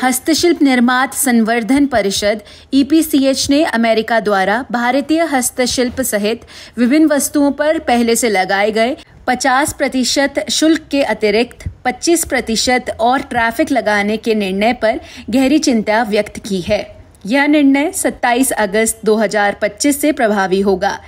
हस्तशिल्प निर्मात संवर्धन परिषद (EPCH) ने अमेरिका द्वारा भारतीय हस्तशिल्प सहित विभिन्न वस्तुओं पर पहले से लगाए गए 50% शुल्क के अतिरिक्त 25% और टैरिफ लगाने के निर्णय पर गहरी चिंता व्यक्त की है। यह निर्णय 27 अगस्त 2025 से प्रभावी होगा।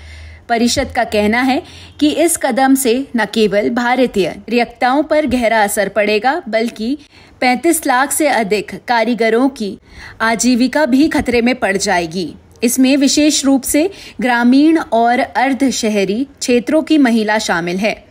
परिषद का कहना है कि इस कदम से न केवल भारतीय निर्यातकों पर गहरा असर पड़ेगा, बल्कि 35 लाख से अधिक कारीगरों की आजीविका भी खतरे में पड़ जाएगी। इसमें विशेष रूप से ग्रामीण और अर्ध शहरी क्षेत्रों की महिला शामिल है।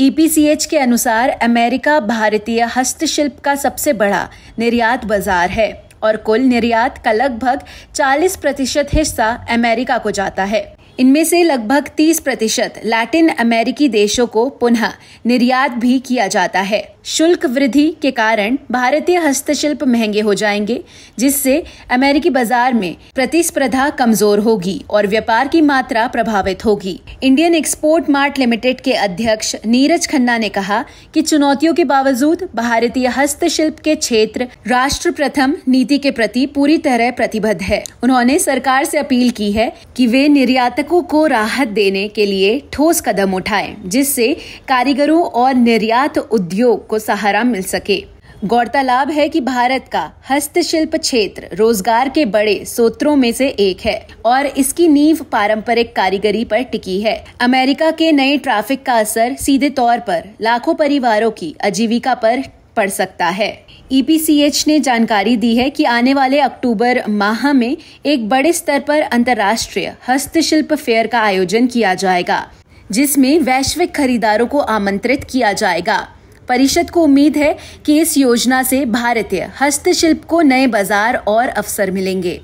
EPCH के अनुसार अमेरिका भारतीय हस्तशिल्प का सबसे बड़ा निर्यात बाजार है और कुल निर्यात का लगभग 40% हिस्सा अमेरिका को जाता है। इनमें से लगभग 30% लैटिन अमेरिकी देशों को पुनः निर्यात भी किया जाता है। शुल्क वृद्धि के कारण भारतीय हस्तशिल्प महंगे हो जाएंगे, जिससे अमेरिकी बाजार में प्रतिस्पर्धा कमजोर होगी और व्यापार की मात्रा प्रभावित होगी। इंडियन एक्सपोर्ट मार्ट लिमिटेड के अध्यक्ष नीरज खन्ना ने कहा कि चुनौतियों के बावजूद भारतीय हस्तशिल्प के क्षेत्र राष्ट्र प्रथम नीति के प्रति पूरी तरह प्रतिबद्ध है। उन्होंने सरकार से अपील की है कि वे निर्यातकों को राहत देने के लिए ठोस कदम उठाएं, जिससे कारीगरों और निर्यात उद्योग को सहारा मिल सके। गौरतलब है कि भारत का हस्तशिल्प क्षेत्र रोजगार के बड़े स्रोतों में से एक है और इसकी नींव पारंपरिक कारीगरी पर टिकी है। अमेरिका के नए टैरिफ का असर सीधे तौर पर लाखों परिवारों की आजीविका पर पड़ सकता है। EPCH ने जानकारी दी है कि आने वाले अक्टूबर माह में एक बड़े स्तर पर अंतर्राष्ट्रीय हस्तशिल्प फेयर का आयोजन किया जाएगा, जिसमें वैश्विक खरीदारों को आमंत्रित किया जाएगा। परिषद को उम्मीद है कि इस योजना से भारतीय हस्तशिल्प को नए बाजार और अवसर मिलेंगे।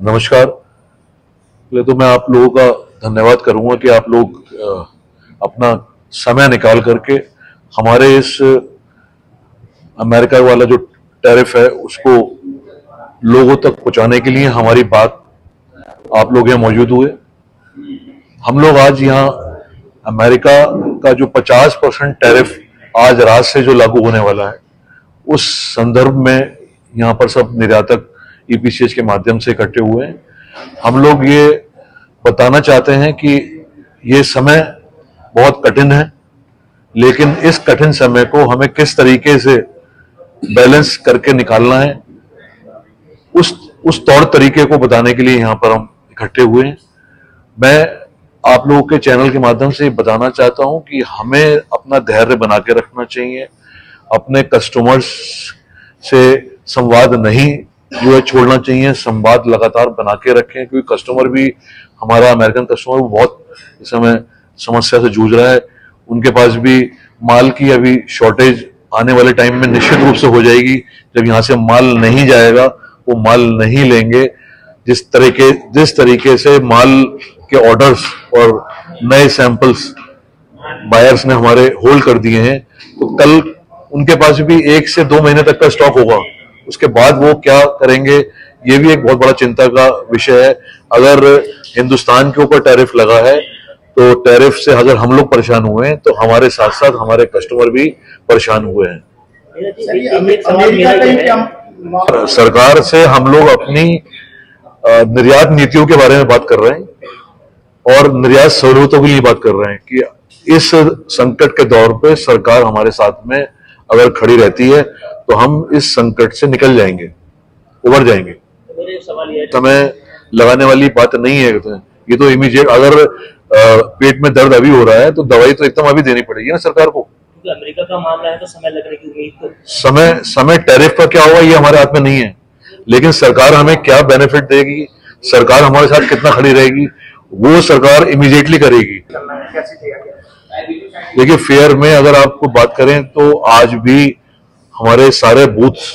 नमस्कार। पहले तो मैं आप लोगों का धन्यवाद करूंगा कि आप लोग अपना समय निकाल करके हमारे इस अमेरिका वाला जो टैरिफ है उसको लोगों तक पहुंचाने के लिए हमारी बात आप लोग यहाँ मौजूद हुए। हम लोग आज यहाँ अमेरिका का जो 50% टैरिफ आज रात से जो लागू होने वाला है, उस संदर्भ में यहाँ पर सब निर्यातक EPCH के माध्यम से इकट्ठे हुए हैं। हम लोग ये बताना चाहते हैं कि ये समय बहुत कठिन है, लेकिन इस कठिन समय को हमें किस तरीके से बैलेंस करके निकालना है, उस तौर तरीके को बताने के लिए यहाँ पर हम इकट्ठे हुए हैं। मैं आप लोगों के चैनल के माध्यम से बताना चाहता हूं कि हमें अपना धैर्य बना के रखना चाहिए, अपने कस्टमर्स से संवाद नहीं जो है छोड़ना चाहिए, संवाद लगातार बना के रखें, क्योंकि कस्टमर भी हमारा अमेरिकन कस्टमर बहुत इस समय समस्या से जूझ रहा है। उनके पास भी माल की अभी शॉर्टेज आने वाले टाइम में निश्चित रूप से हो जाएगी। जब यहाँ से माल नहीं जाएगा वो माल नहीं लेंगे। जिस तरीके से माल के ऑर्डर्स और नए सैंपल्स बायर्स ने हमारे होल्ड कर दिए हैं, तो कल उनके पास भी 1 से 2 महीने तक का स्टॉक होगा। उसके बाद वो क्या करेंगे, ये भी एक बहुत बड़ा चिंता का विषय है। अगर हिंदुस्तान के ऊपर टैरिफ लगा है तो टैरिफ से अगर हम लोग परेशान हुए हैं तो हमारे साथ साथ हमारे कस्टमर भी परेशान हुए हैं। सरकार से हम लोग अपनी निर्यात नीतियों के बारे में बात कर रहे हैं और निर्यात सहूलियतों के लिए बात कर रहे हैं कि इस संकट के दौर पे सरकार हमारे साथ में अगर खड़ी रहती है तो हम इस संकट से निकल जाएंगे, उबर जाएंगे। समय लगाने वाली बात नहीं है। ये तो इमीडिएट, अगर पेट में दर्द अभी हो रहा है तो दवाई तो एकदम अभी देनी पड़ेगी ना सरकार को। अमेरिका का मामला है तो समय लगने की उम्मीद तो समय टैरिफ का क्या होगा ये हमारे हाथ में नहीं है, लेकिन सरकार हमें क्या बेनिफिट देगी, सरकार हमारे साथ कितना खड़ी रहेगी, वो सरकार इमीडिएटली करेगी। देखिए, फेयर में अगर आपको बात करें तो आज भी हमारे सारे बूथ्स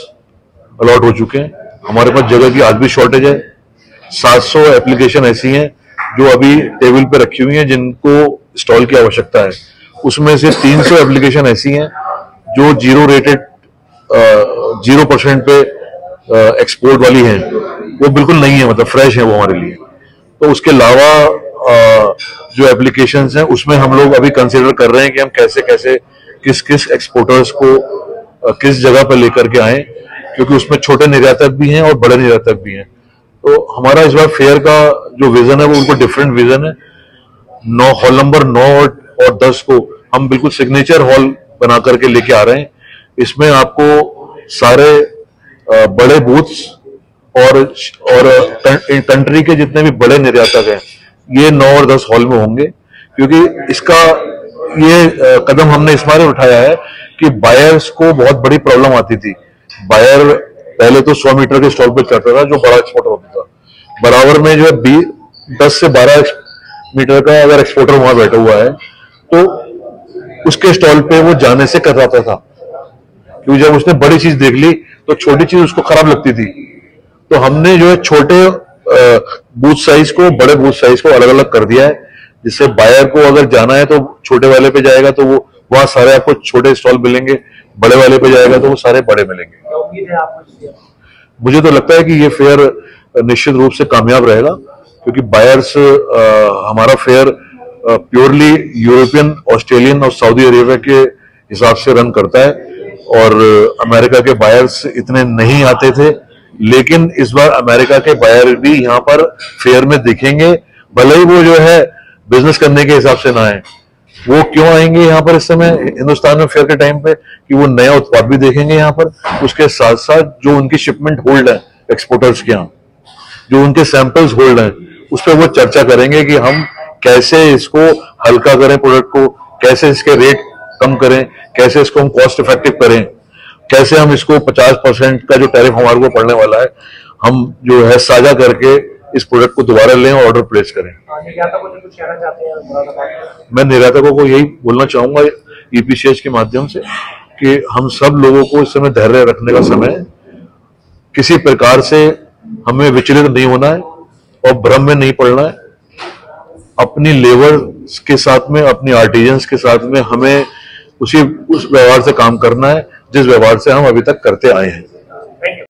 अलॉट हो चुके हैं। हमारे पास जगह की आज भी शॉर्टेज है। 700 एप्लीकेशन ऐसी हैं जो अभी टेबल पे रखी हुई हैं जिनको स्टॉल की आवश्यकता है। उसमें से 300 एप्लीकेशन ऐसी हैं जो 0% पे एक्सपोर्ट वाली हैं, वो बिल्कुल नहीं है, मतलब फ्रेश है वो हमारे लिए। तो उसके अलावा जो एप्लीकेशंस हैं उसमें हम लोग अभी कंसीडर कर रहे हैं कि हम कैसे किस एक्सपोर्टर्स को किस जगह पर लेकर के आए, क्योंकि उसमें छोटे निर्यातक भी हैं और बड़े निर्यातक भी हैं। तो हमारा इस बार फेयर का जो विजन है वो उनको डिफरेंट विजन है। हॉल नंबर 9 और 10 को हम बिल्कुल सिग्नेचर हॉल बना करके लेके आ रहे हैं। इसमें आपको सारे बड़े बूथ्स और कंट्री के जितने भी बड़े निर्यातक हैं ये 9 और 10 हॉल में होंगे, क्योंकि इसका ये कदम हमने इस बार उठाया है कि बायर्स को बहुत बड़ी प्रॉब्लम आती थी। बायर पहले तो 100 मीटर के स्टॉल पे चढ़ता था जो बड़ा एक्सपोर्टर होता था, बराबर में जो है 10 से 12 मीटर का अगर एक्सपोर्टर वहां बैठा हुआ है तो उसके स्टॉल पे वो जाने से कतराता था, क्योंकि जब उसने बड़ी चीज देख ली तो छोटी चीज उसको खराब लगती थी। तो हमने जो है छोटे बूथ साइज को बड़े बूथ साइज को अलग अलग कर दिया है, जिससे बायर को अगर जाना है तो छोटे वाले पे जाएगा तो वो वहां सारे आपको छोटे स्टॉल मिलेंगे, बड़े वाले पे जाएगा तो वो सारे बड़े मिलेंगे। मुझे तो लगता है कि ये फेयर निश्चित रूप से कामयाब रहेगा, क्योंकि बायर्स हमारा फेयर प्योरली यूरोपियन, ऑस्ट्रेलियन और सऊदी अरेबिया के हिसाब से रन करता है, और अमेरिका के बायर्स इतने नहीं आते थे, लेकिन इस बार अमेरिका के बायर भी यहाँ पर फेयर में दिखेंगे। भले ही वो जो है बिजनेस करने के हिसाब से ना आए, वो क्यों आएंगे यहाँ पर इस समय हिंदुस्तान में फेयर के टाइम पे, कि वो नया उत्पाद भी देखेंगे यहाँ पर, उसके साथ साथ जो उनकी शिपमेंट होल्ड है एक्सपोर्टर्स के यहाँ, जो उनके सैंपल्स होल्ड हैं, उस पर वो चर्चा करेंगे कि हम कैसे इसको हल्का करें प्रोडक्ट को, कैसे इसके रेट कम करें, कैसे इसको हम कॉस्ट इफेक्टिव करें, कैसे हम इसको 50% का जो टैरिफ हमारे को पड़ने वाला है हम जो है साझा करके इस प्रोडक्ट को दोबारा लें और ऑर्डर प्लेस करें। मैं निर्यातकों को यही बोलना चाहूंगा ईपीसीएच के माध्यम से कि हम सब लोगों को इस समय धैर्य रखने का समय है, किसी प्रकार से हमें विचलित नहीं होना है और भ्रम में नहीं पड़ना है। अपनी लेबर के साथ में, अपनी आर्टिजन्स के साथ में हमें उस व्यवहार से काम करना है जिस व्यवहार से हम अभी तक करते आए हैं।